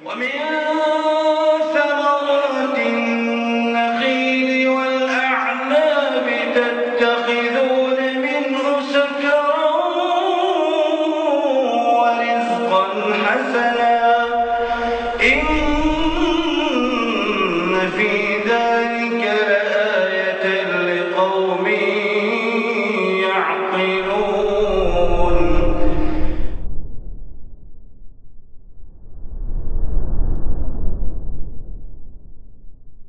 ومن ثمرات النخيل والأعناب تتخذون منه سكرا ورزقا حسنا إن في ذلك لآية لقوم يعقلون.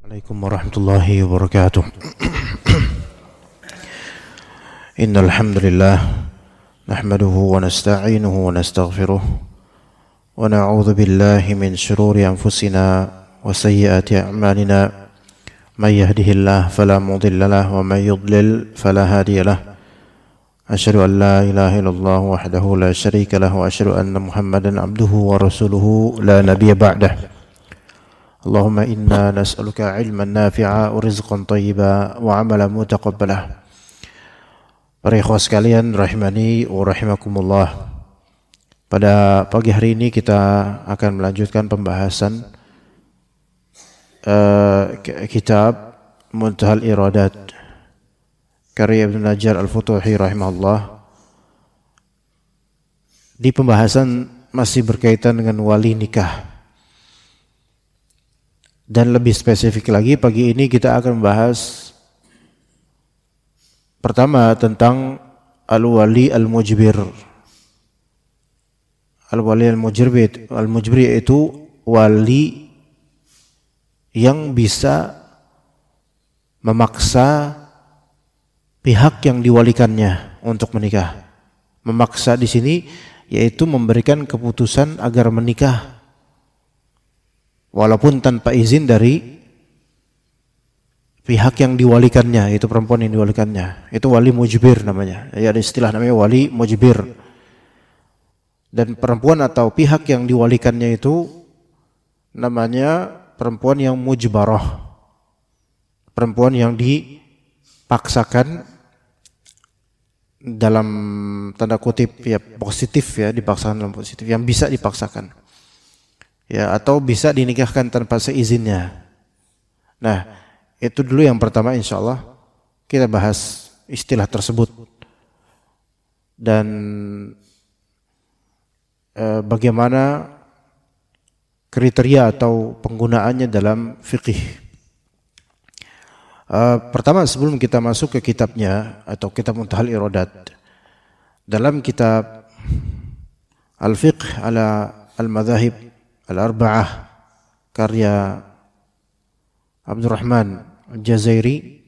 Assalamualaikum warahmatullahi wabarakatuh. Innal hamdalillah nahmaduhu wa nasta'inuhu wa nastaghfiruh wa na'udzu billahi min shururi anfusina wa sayyiati a'malina. May yahdihillahu fala mudilla lahu wa may yudlil fala hadiya lahu. Asyhadu an la ilaha illallah wahdahu la syarika lahu wa asyhadu anna Muhammadan abduhu wa rasuluhu la nabiyya ba'dahu. Allahumma inna nas'aluka ilman nafi'a wa rizqan thayyiba wa amalan mutaqabbalah. Para ikhwah sekalian rahimani wa rahimakumullah. Pada pagi hari ini kita akan melanjutkan pembahasan kitab Muntahal Iradat karya Ibnu Najjar Al-Futuhi rahimahullah. Di pembahasan masih berkaitan dengan wali nikah. Dan lebih spesifik lagi pagi ini kita akan membahas pertama tentang al-wali al-mujbir. Al-wali al-mujbir yaitu wali yang bisa memaksa pihak yang diwalikannya untuk menikah. Memaksa di sini yaitu memberikan keputusan agar menikah walaupun tanpa izin dari pihak yang diwalikannya, itu perempuan yang diwalikannya. Itu wali mujbir namanya. Ya, ada istilah namanya wali mujbir. Dan perempuan atau pihak yang diwalikannya itu namanya perempuan yang mujbarah. Perempuan yang dipaksakan dalam tanda kutip ya positif ya, dipaksakan dalam positif, yang bisa dipaksakan. Ya, atau bisa dinikahkan tanpa seizinnya. Nah, itu dulu yang pertama insyaallah kita bahas istilah tersebut dan bagaimana kriteria atau penggunaannya dalam fikih. Pertama sebelum kita masuk ke kitabnya atau kitab Muntahal Iradat, dalam kitab Al-Fiqh ala Al-Madhahib Al-Arba'ah karya Abdurrahman Al-Jazairi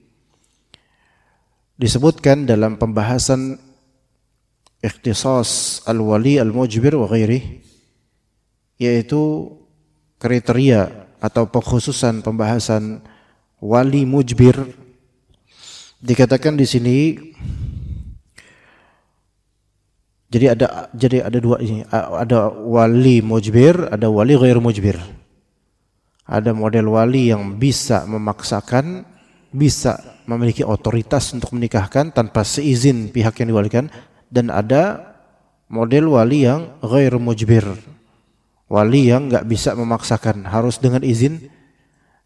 disebutkan dalam pembahasan ikhtisas al-wali al-mujbir wa ghairi, yaitu kriteria atau pengkhususan pembahasan wali mujbir. Dikatakan di sini Jadi ada dua ini, ada wali mujbir, ada wali ghair mujbir. Ada model wali yang bisa memaksakan, bisa memiliki otoritas untuk menikahkan tanpa seizin pihak yang diwalikan, dan ada model wali yang ghair mujbir. Wali yang enggak bisa memaksakan, harus dengan izin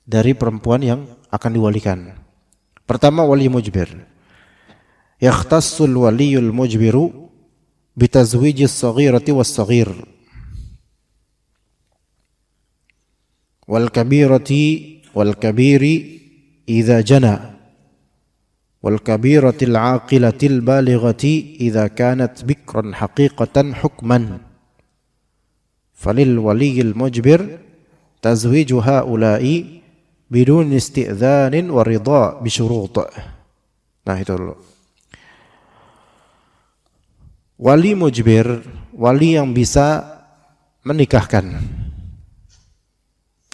dari perempuan yang akan diwalikan. Pertama wali mujbir. Yakhtassul waliyul mujbiru bitazwijis saghirati was-saghir wal kabirati wal kabiri idza jana wal kabiratil aqilatil balighati idza kanat bikran haqiqatan hukman falil waliyil mujbir tazwiju haula'i bidun isti'dzanin wa ridha bi syurut. Nah itu dulu. Wali mujbir, wali yang bisa menikahkan.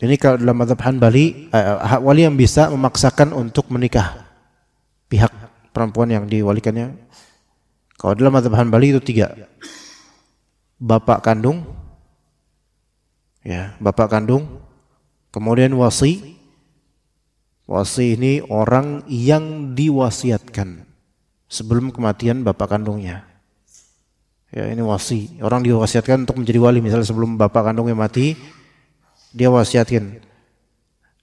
Ini kalau dalam mazhab Hanbali, wali yang bisa memaksakan untuk menikah pihak perempuan yang diwalikannya. Kalau dalam mazhab Hanbali itu 3. Bapak kandung, ya, bapak kandung, kemudian wasi. Wasi ini orang yang diwasiatkan sebelum kematian bapak kandungnya. Ya, ini wasi. Orang diwasiatkan untuk menjadi wali. Misalnya sebelum bapak kandungnya mati, dia wasiatkan,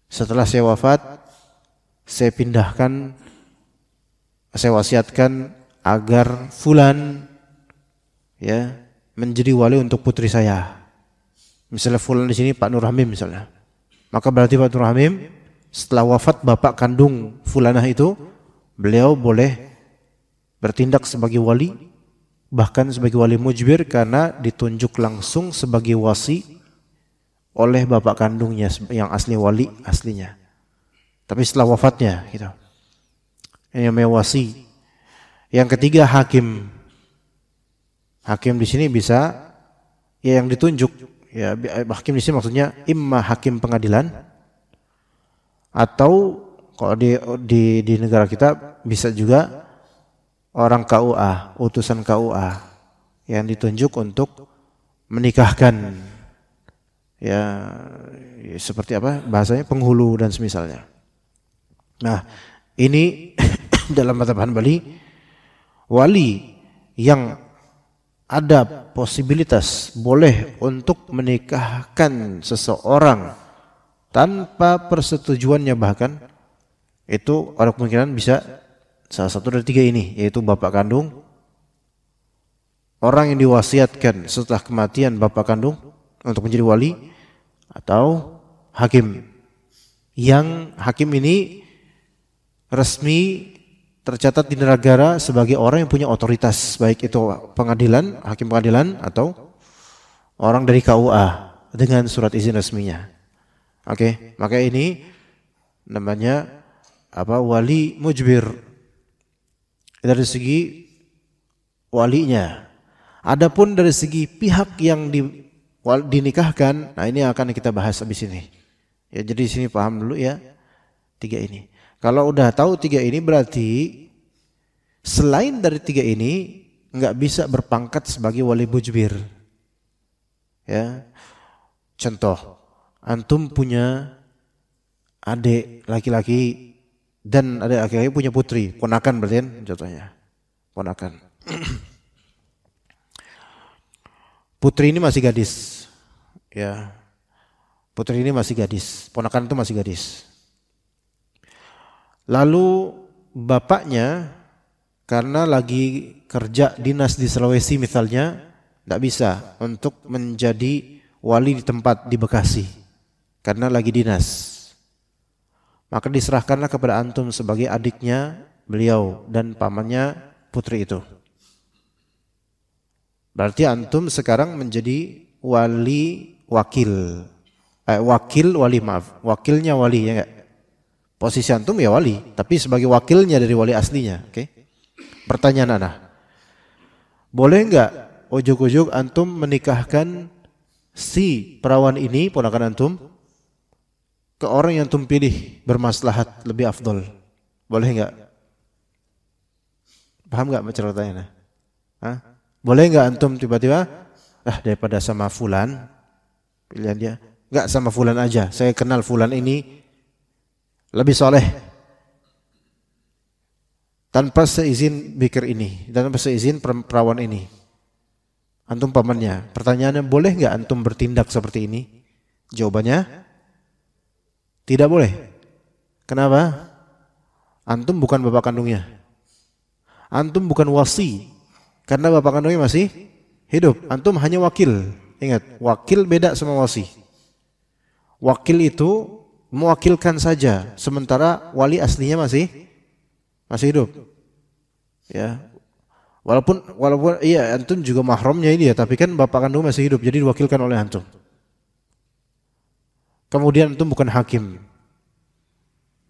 setelah saya wafat, saya wasiatkan agar fulan ya menjadi wali untuk putri saya. Misalnya fulan di sini Pak Nur Hamim misalnya. Maka berarti Pak Nur Hamim setelah wafat bapak kandung fulanah itu, beliau boleh bertindak sebagai wali, bahkan sebagai wali mujbir karena ditunjuk langsung sebagai wasi oleh bapak kandungnya yang asli wali aslinya. Tapi setelah wafatnya gitu. Ini namanya wasi. Yang ketiga hakim. Hakim di sini bisa ya yang ditunjuk. Ya, hakim di sini maksudnya imma hakim pengadilan atau kalau di negara kita bisa juga orang KUA, utusan KUA yang ditunjuk untuk menikahkan ya seperti apa bahasanya penghulu dan semisalnya. Nah, ini dalam mazhab Hanbali wali yang ada posibilitas boleh untuk menikahkan seseorang tanpa persetujuannya bahkan itu ada kemungkinan bisa salah satu dari tiga ini, yaitu bapak kandung, orang yang diwasiatkan setelah kematian bapak kandung untuk menjadi wali, atau hakim. Yang hakim ini resmi tercatat di negara sebagai orang yang punya otoritas, baik itu pengadilan, hakim pengadilan atau orang dari KUA dengan surat izin resminya. Oke, maka ini namanya wali mujbir dari segi walinya. Adapun dari segi pihak yang dinikahkan, nah ini akan kita bahas habis ini. Ya, jadi di sini paham dulu ya tiga ini. Kalau udah tahu tiga ini berarti selain dari tiga ini nggak bisa berpangkat sebagai wali mujbir. Ya, contoh, antum punya adik laki-laki dan adik laki-laki punya putri, ponakan berarti kan contohnya, ponakan. Putri ini masih gadis, ya. Putri ini masih gadis, ponakan itu masih gadis. Lalu bapaknya karena lagi kerja dinas di Sulawesi misalnya, tidak bisa untuk menjadi wali di tempat di Bekasi karena lagi dinas. Maka diserahkanlah kepada antum sebagai adiknya beliau dan pamannya putri itu. Berarti antum sekarang menjadi wakilnya wali ya enggak? Posisi antum ya wali, tapi sebagai wakilnya dari wali aslinya. Oke? Pertanyaan anak, boleh enggak ujug-ujug antum menikahkan si perawan ini, ponakan antum, ke orang yang antum pilih bermaslahat lebih afdol? Boleh enggak? Paham enggak ceritanya? Hah? Boleh enggak antum tiba-tiba daripada sama fulan, pilihan dia, enggak sama fulan aja, saya kenal fulan ini lebih soleh, tanpa seizin bikir ini, tanpa seizin perawan ini, antum pamannya. Pertanyaannya, boleh enggak antum bertindak seperti ini? Jawabannya tidak boleh. Kenapa? Antum bukan bapak kandungnya, antum bukan wasi, karena bapak kandungnya masih hidup. Antum hanya wakil. Ingat, wakil beda sama wasi. Wakil itu mewakilkan saja, sementara wali aslinya masih hidup. Ya. Walaupun iya antum juga mahramnya ini ya, tapi kan bapak kandung masih hidup, jadi diwakilkan oleh antum. Kemudian antum bukan hakim.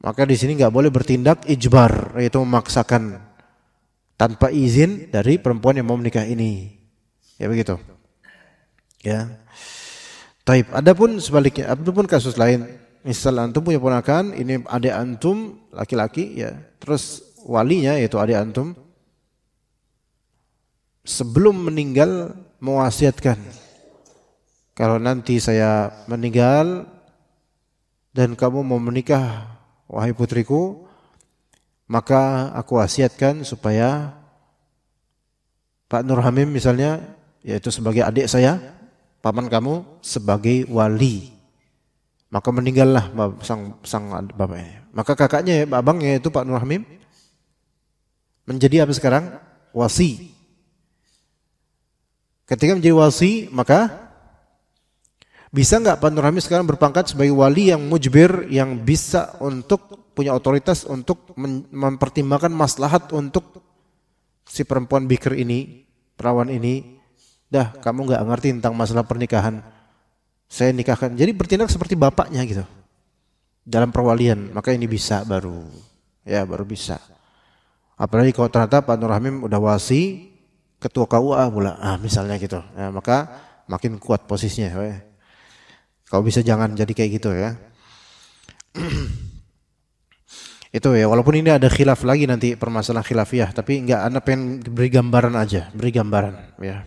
Maka di sini enggak boleh bertindak ijbar, yaitu memaksakan tanpa izin dari perempuan yang mau menikah ini. Ya begitu. Ya. Taib. Adapun sebaliknya, adapun kasus lain, misal antum punya ponakan, ini adik antum laki-laki ya, terus walinya yaitu adik antum sebelum meninggal mewasiatkan, kalau nanti saya meninggal dan kamu mau menikah wahai putriku, maka aku wasiatkan supaya Pak Nur Hamim misalnya, yaitu sebagai adik saya, paman kamu sebagai wali Maka meninggallah sang bapaknya. Maka kakaknya, abangnya itu Pak Nur Hamim menjadi apa sekarang? Wasi. Ketika menjadi wasi, maka bisa nggak Pak Nur Hamim sekarang berpangkat sebagai wali yang mujbir, yang bisa untuk punya otoritas untuk mempertimbangkan maslahat untuk si perempuan bikir ini, perawan ini. Dah, kamu nggak ngerti tentang masalah pernikahan, saya nikahkan. Jadi bertindak seperti bapaknya gitu dalam perwalian. Maka ini bisa baru bisa. Apalagi kalau ternyata Pak Nur Hamim udah wasi, ketua KUA pula, misalnya gitu. Ya, maka makin kuat posisinya. Kalau bisa jangan jadi kayak gitu ya. Itu ya, walaupun ini ada khilaf lagi nanti, permasalahan khilafiyah, tapi enggak, Anda pengen beri gambaran aja, ya.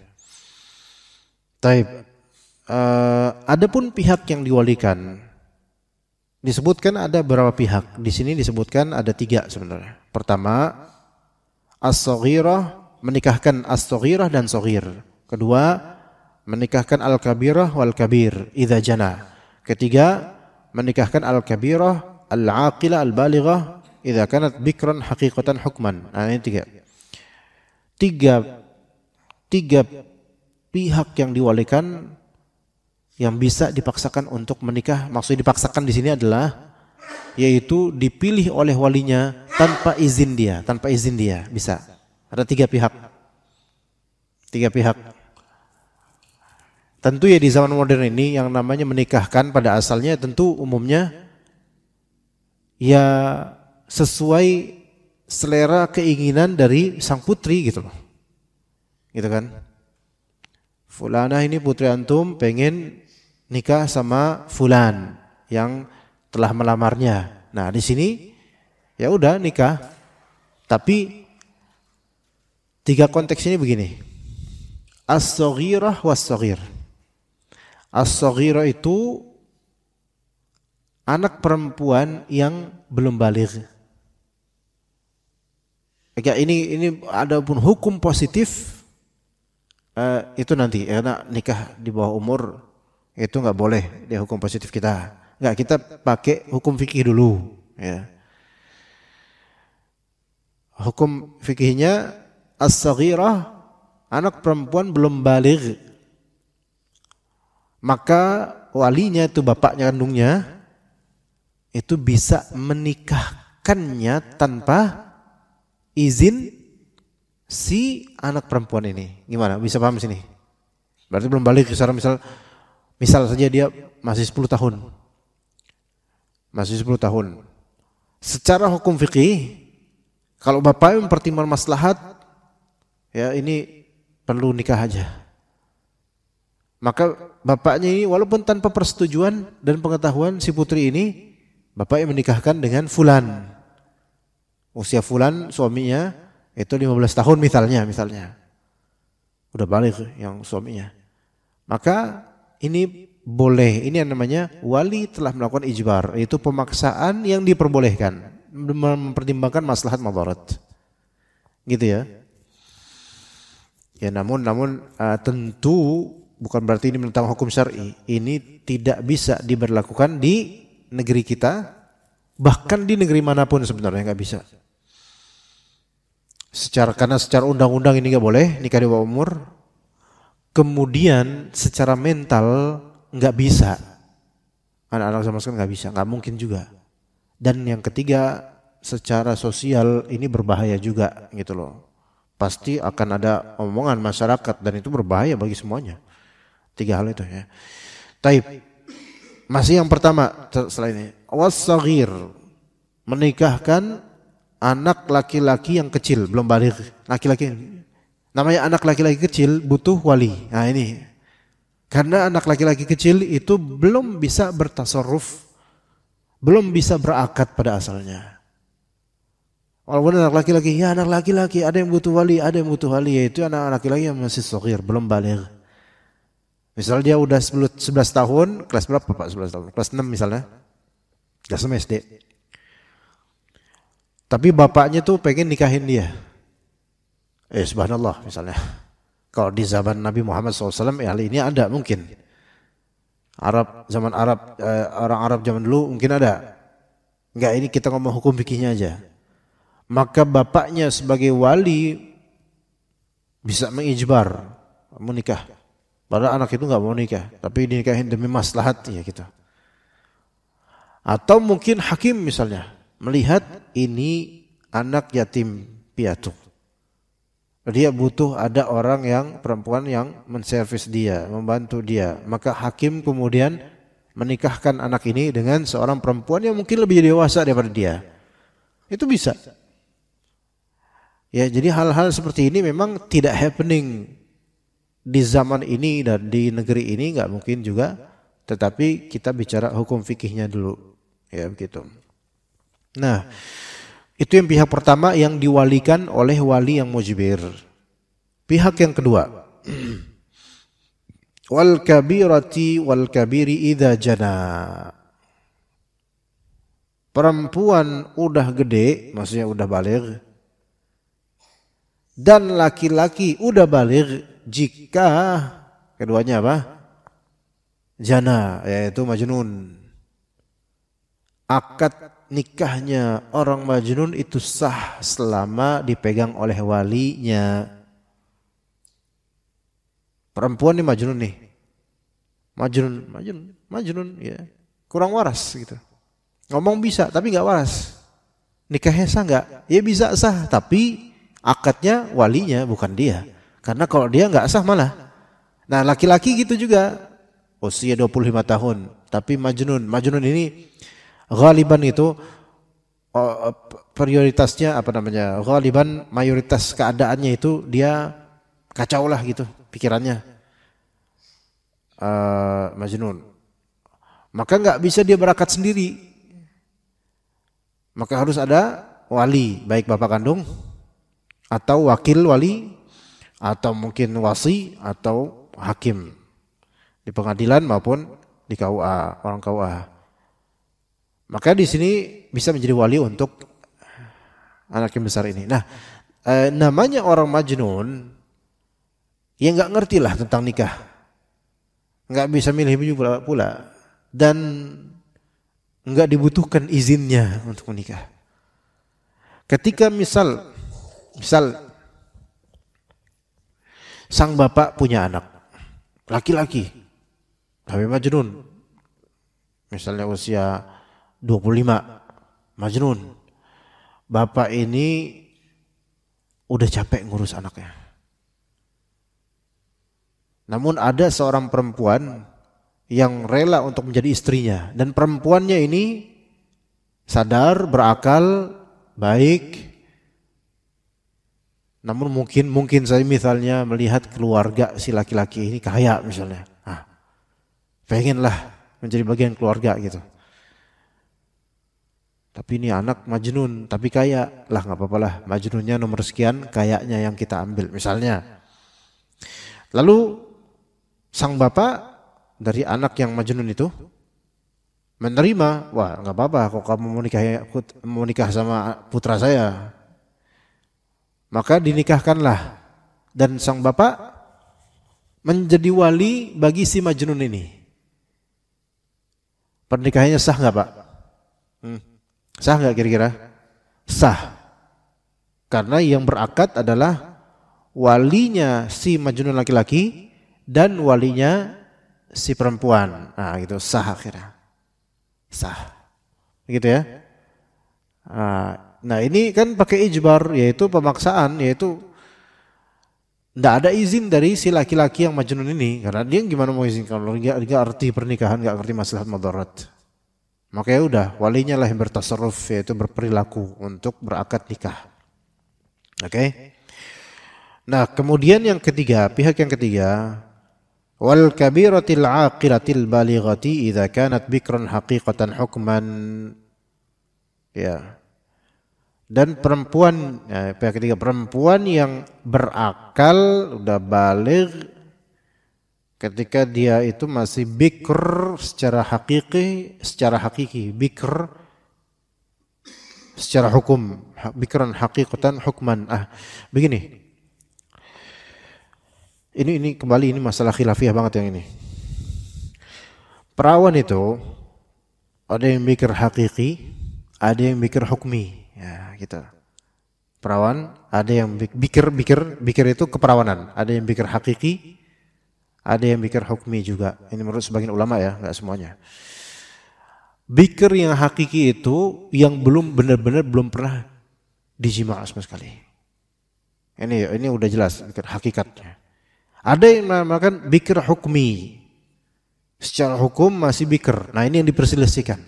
Taib. Adapun pihak yang diwalikan, disebutkan ada berapa pihak. Di sini disebutkan ada 3 sebenarnya. Pertama, as-saghirah, menikahkan as-saghirah dan saghir. Kedua, menikahkan al-kabirah wal kabir idza jana. Ketiga, menikahkan al-kabirah al-aqilah al-balighah idza kanat bikran haqiqatan hukman. Nah, ini 3. Tiga pihak yang diwalikan yang bisa dipaksakan untuk menikah. Maksud dipaksakan di sini adalah yaitu dipilih oleh walinya tanpa izin dia, bisa. Ada 3 pihak. Tentu ya di zaman modern ini yang namanya menikahkan pada asalnya tentu umumnya ya sesuai selera keinginan dari sang putri gitu loh. Gitu kan? Fulanah ini putri antum pengen nikah sama fulan yang telah melamarnya. Nah, di sini ya udah nikah. Tapi 3 konteks ini begini. As-saghirah was-saghir. As-saghirah itu anak perempuan yang belum baligh. Ya, ini ada pun hukum positif itu nanti karena nikah di bawah umur itu nggak boleh di hukum positif kita. Nggak, kita pakai hukum fikih dulu. Ya. Hukum fikihnya as-saghirah, anak perempuan belum baligh. Maka walinya itu bapaknya kandungnya itu bisa menikahkannya tanpa izin si anak perempuan ini. Gimana? Bisa paham sini? Berarti belum balik. Misal saja dia masih 10 tahun. Secara hukum fikih, kalau bapak mempertimbangkan maslahat, ya ini perlu nikah aja. Maka bapaknya ini walaupun tanpa persetujuan dan pengetahuan si putri ini, bapaknya menikahkan dengan fulan. Usia fulan suaminya itu 15 tahun misalnya. Udah balik yang suaminya. Maka ini boleh, ini yang namanya wali telah melakukan ijbar, yaitu pemaksaan yang diperbolehkan, mempertimbangkan maslahat madarat. Gitu ya. Ya namun tentu bukan berarti ini menentang hukum syar'i. Ini tidak bisa diberlakukan di negeri kita, bahkan di negeri manapun sebenarnya nggak bisa. Karena secara undang-undang ini nggak boleh nikah di bawah umur. Kemudian secara mental nggak bisa, anak-anak sama sekali nggak bisa, nggak mungkin juga. Dan yang ketiga, secara sosial ini berbahaya juga gitu loh. Pasti akan ada omongan masyarakat dan itu berbahaya bagi semuanya. 3 hal itu ya. Taib. Masih yang pertama setelah ini, was-saghir, menikahkan anak laki-laki yang kecil belum baligh. Laki-laki namanya anak laki-laki kecil butuh wali. Nah ini karena anak laki-laki kecil itu belum bisa bertasarruf, belum bisa berakad pada asalnya. Walaupun anak laki-laki, ya anak laki-laki ada yang butuh wali, yaitu anak laki-laki yang masih saghir, belum baligh. Misal dia udah 11 tahun, kelas berapa Pak 11 tahun? Kelas 6 misalnya. Kelas 6 SD. Tapi bapaknya tuh pengen nikahin dia. Subhanallah misalnya. Kalau di zaman Nabi Muhammad SAW hal ini ada mungkin. Zaman Arab, orang Arab zaman dulu mungkin ada. Enggak, ini kita ngomong hukum fikihnya aja. Maka bapaknya sebagai wali bisa mengijbar menikah. Padahal anak itu enggak mau nikah, tapi dinikahin demi maslahat ya gitu. Atau mungkin hakim misalnya melihat ini anak yatim piatu. Dia butuh ada orang yang perempuan yang menservis dia, membantu dia. Maka hakim kemudian menikahkan anak ini dengan seorang perempuan yang mungkin lebih dewasa daripada dia. Itu bisa. Ya, jadi hal-hal seperti ini memang tidak happening di zaman ini dan di negeri ini, nggak mungkin juga. Tetapi kita bicara hukum fikihnya dulu, ya begitu. Nah, itu yang pihak pertama yang diwalikan oleh wali yang mujbir. Pihak yang kedua, wal kabirati wal kabiri idza jana. Perempuan udah gede, maksudnya udah baligh, dan laki-laki udah baligh jika keduanya apa? Jana, yaitu majnun. Akad nikahnya orang majnun itu sah selama dipegang oleh walinya. Perempuan nih majnun nih. Majnun ya. Kurang waras gitu. Ngomong bisa tapi enggak waras. Nikahnya sah enggak? Ya bisa sah, tapi akadnya walinya bukan dia. Karena kalau dia enggak sah malah. Nah, laki-laki gitu juga. Usia 25 tahun tapi majnun. Majnun ini ghaliban itu prioritasnya apa namanya? Ghaliban mayoritas keadaannya itu dia kacau lah gitu pikirannya. Majnun. Maka enggak bisa dia berakad sendiri. Maka harus ada wali, baik bapak kandung atau wakil wali atau mungkin wasi atau hakim di pengadilan maupun di KUA, orang KUA. Maka di sini bisa menjadi wali untuk anak yang besar ini. Nah, namanya orang majnun, ya nggak ngerti lah tentang nikah, nggak bisa milih baju pula, dan nggak dibutuhkan izinnya untuk menikah. Ketika misal sang bapak punya anak laki-laki, tapi majnun, misalnya usia 25, majnun. Bapak ini udah capek ngurus anaknya. Namun ada seorang perempuan yang rela untuk menjadi istrinya, dan perempuannya ini sadar, berakal, baik. Namun mungkin saya misalnya melihat keluarga si laki-laki ini kaya misalnya. Pengenlah menjadi bagian keluarga gitu. Tapi ini anak majnun, tapi kaya. Lah nggak apa-apa lah, majnunnya nomor sekian, kayaknya yang kita ambil misalnya. Lalu sang bapak dari anak yang majnun itu menerima, wah nggak apa-apa kok kamu mau nikah sama putra saya. Maka dinikahkanlah, dan sang bapak menjadi wali bagi si majnun ini. Pernikahannya sah nggak Pak? Sah nggak kira-kira? Sah. Karena yang berakad adalah walinya si majnun laki-laki dan walinya si perempuan. Nah gitu, sah akhirnya. Sah. Gitu ya. Nah ini kan pakai ijbar, yaitu pemaksaan, yaitu tidak ada izin dari si laki-laki yang majnun ini. Karena dia gimana mau izin kalau dia nggak arti pernikahan, nggak ngerti maslahat madarat. Maka ya udah, walinya lah yang bertasarruf, yaitu berperilaku untuk berakad nikah. Oke. Nah kemudian yang ketiga, pihak yang ketiga, wal kabiratil aqilatil balighati idza kanat bikran haqiqatan hukman. Ya. Dan perempuan, pihak ketiga, perempuan yang berakal, udah baligh, ketika dia itu masih bikr secara hakiki, bikr secara hukum, bikran haqiqatan hukman. Begini. Ini kembali ini masalah khilafiyah banget yang ini. Perawan itu ada yang mikir hakiki, ada yang mikir hukmi. Ya, gitu. Perawan ada yang pikir itu keperawanan, ada yang pikir hakiki, ada yang pikir hukmi juga. Ini menurut sebagian ulama ya, enggak semuanya. Bikir yang hakiki itu yang benar-benar belum pernah dijima' sama sekali. Ini udah jelas bikir hakikatnya. Ada yang menamakan bikir hukmi. Secara hukum masih bikir. Nah, ini yang diperselisihkan.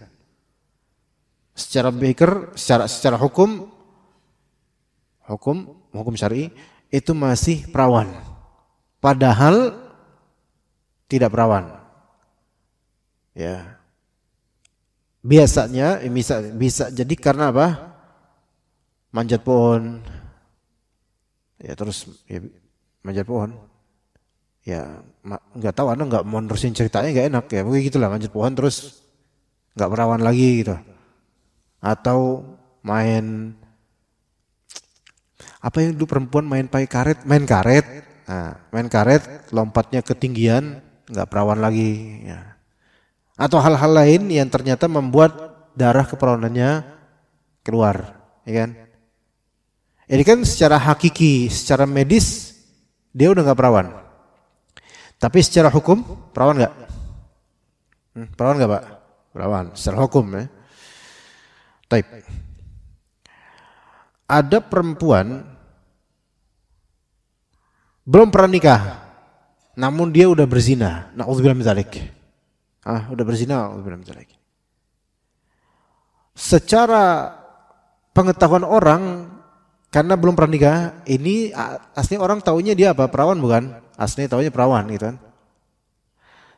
Secara bikir, secara hukum syar'i itu masih perawan. Padahal tidak perawan. Ya. Biasanya bisa jadi karena apa? Manjat pohon. Ya terus ya, manjat pohon. Ya enggak tahu, Anda enggak mau nerusin ceritanya enggak enak ya. Begitulah manjat pohon terus enggak perawan lagi gitu. Atau main apa yang dulu perempuan main karet. Nah, main karet lompatnya ketinggian, enggak perawan lagi ya. Atau hal-hal lain yang ternyata membuat darah keperawanannya keluar, ya kan? Ini kan secara hakiki, secara medis dia udah enggak perawan. Tapi secara hukum perawan enggak? Perawan enggak, Pak? Perawan secara hukum ya. Taib. Ada perempuan belum pernah nikah, namun dia udah berzina. Na'udzubillah min dzalik. Udah berzina, na'udzubillah min dzalik. Secara pengetahuan orang, karena belum pernah nikah, ini asli orang taunya dia apa? Perawan bukan? Asli taunya perawan gitu kan.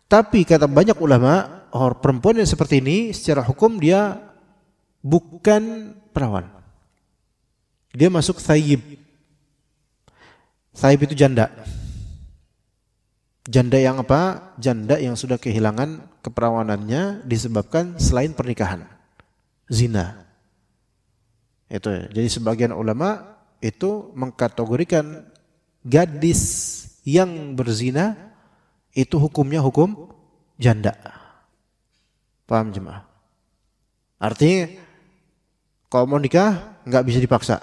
Tapi kata banyak ulama, perempuan yang seperti ini secara hukum dia bukan perawan. Dia masuk thayyib. Thayyib itu janda. Janda yang apa? Janda yang sudah kehilangan keperawanannya disebabkan selain pernikahan. Zina. Itu ya. Jadi sebagian ulama itu mengkategorikan gadis yang berzina itu hukumnya hukum janda. Paham jemaah? Artinya kalau mau nikah nggak bisa dipaksa.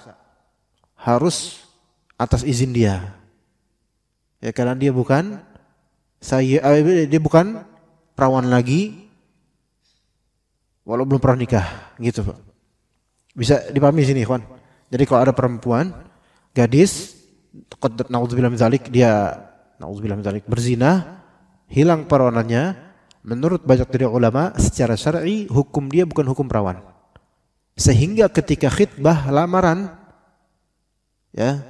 Harus atas izin dia. Ya karena dia bukan perawan lagi walau belum pernah nikah gitu, Pak. Bisa dipahami sini, ikhwan. Jadi kalau ada perempuan gadis na'udzubillah min dzalik dia berzina, hilang perawanannya, menurut banyak dari ulama secara syar'i hukum dia bukan hukum perawan. Sehingga ketika khitbah lamaran ya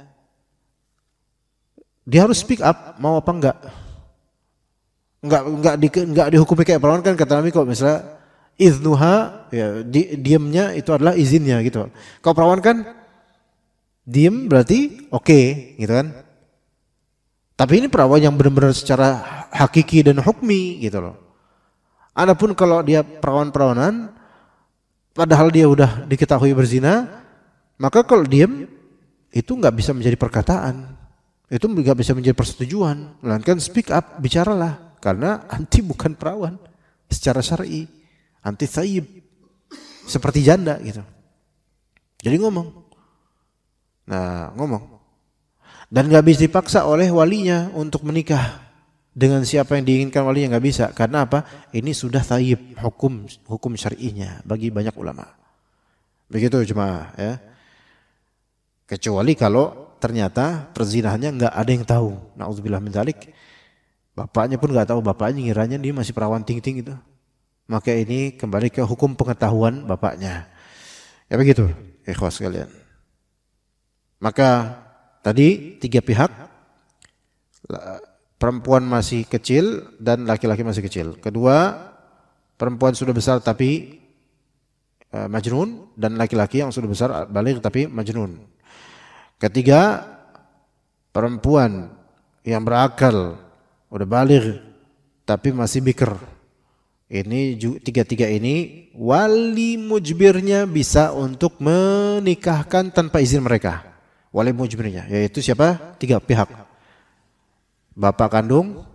dia harus speak up mau apa enggak dihukumi kayak perawan kan kata Nabi. Kok misalnya iznuha ya diamnya itu adalah izinnya gitu. Kalau perawan kan diem berarti oke, gitu kan. Tapi ini perawan yang benar-benar secara hakiki dan hukmi gitu loh. Adapun kalau dia perawan-perawanan padahal dia udah diketahui berzina, maka kalau diem itu nggak bisa menjadi perkataan, itu nggak bisa menjadi persetujuan. Melainkan speak up, bicaralah, karena anti bukan perawan secara syar'i, anti thayyib seperti janda gitu. Jadi ngomong dan nggak bisa dipaksa oleh walinya untuk menikah dengan siapa yang diinginkan walinya, nggak bisa. Karena apa? Ini sudah thayyib, hukum syar'inya bagi banyak ulama. Begitu cuma ya. Kecuali kalau ternyata perzinahannya nggak ada yang tahu. Na'udzubillah min dzalik. Bapaknya pun nggak tahu, bapaknya ngiranya dia masih perawan ting-ting itu. Maka ini kembali ke hukum pengetahuan bapaknya. Ya begitu, ikhwas sekalian. Maka tadi tiga pihak, perempuan masih kecil dan laki-laki masih kecil. Kedua, perempuan sudah besar tapi majnun, dan laki-laki yang sudah besar baligh tapi majnun. Ketiga, perempuan yang berakal, udah baligh tapi masih bikr. Ini tiga-tiga ini wali mujbirnya bisa untuk menikahkan tanpa izin mereka. Wali mujbirnya yaitu siapa? Tiga pihak. Bapak kandung,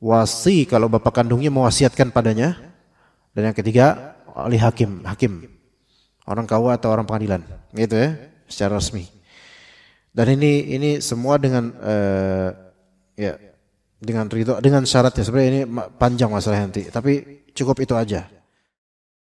wasi kalau bapak kandungnya mewasiatkan padanya, dan yang ketiga oleh hakim, orang KUA atau orang pengadilan, gitu ya, secara resmi. Dan ini semua dengan dengan ridho, dengan syaratnya. Sebenarnya ini panjang masalahnya nanti, tapi cukup itu aja.